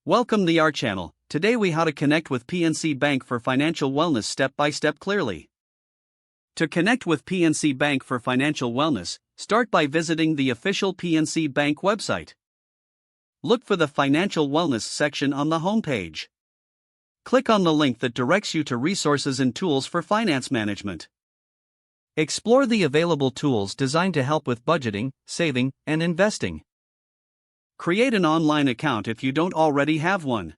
Welcome to our channel. Today we how to connect with PNC Bank for financial wellness step by step clearly. To connect with PNC Bank for financial wellness, start by visiting the official PNC Bank website. Look for the financial wellness section on the homepage. Click on the link that directs you to resources and tools for finance management. Explore the available tools designed to help with budgeting, saving, and investing. Create an online account if you don't already have one.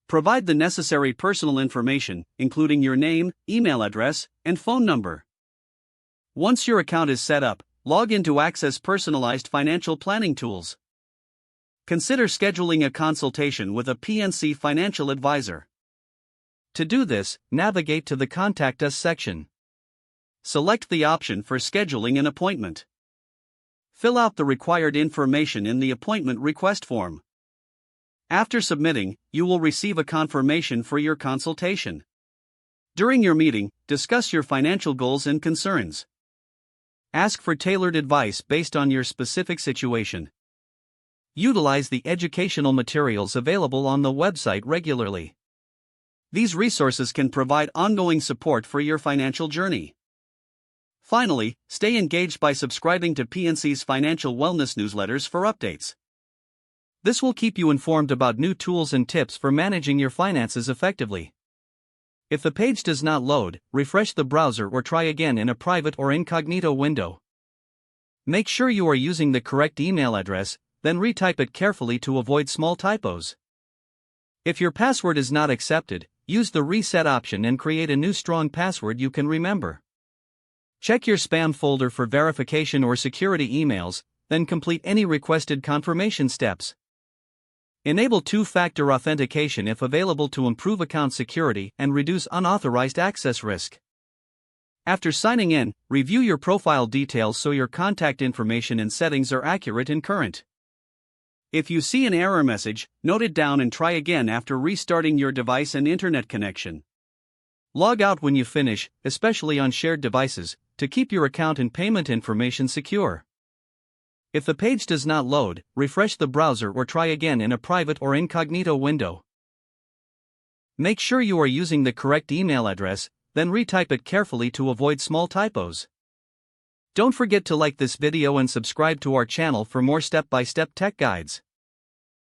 Provide the necessary personal information, including your name, email address, and phone number. Once your account is set up, log in to access personalized financial planning tools. Consider scheduling a consultation with a PNC financial advisor. To do this, navigate to the Contact Us section. Select the option for scheduling an appointment. Fill out the required information in the appointment request form. After submitting, you will receive a confirmation for your consultation. During your meeting, discuss your financial goals and concerns. Ask for tailored advice based on your specific situation. Utilize the educational materials available on the website regularly. These resources can provide ongoing support for your financial journey. Finally, stay engaged by subscribing to PNC's financial wellness newsletters for updates. This will keep you informed about new tools and tips for managing your finances effectively. If the page does not load, refresh the browser or try again in a private or incognito window. Make sure you are using the correct email address, then retype it carefully to avoid small typos. If your password is not accepted, use the reset option and create a new strong password you can remember. Check your spam folder for verification or security emails, then complete any requested confirmation steps. Enable two-factor authentication if available to improve account security and reduce unauthorized access risk. After signing in, review your profile details so your contact information and settings are accurate and current. If you see an error message, note it down and try again after restarting your device and internet connection. Log out when you finish, especially on shared devices, to keep your account and payment information secure. If the page does not load, refresh the browser or try again in a private or incognito window. Make sure you are using the correct email address, then retype it carefully to avoid small typos. Don't forget to like this video and subscribe to our channel for more step-by-step tech guides.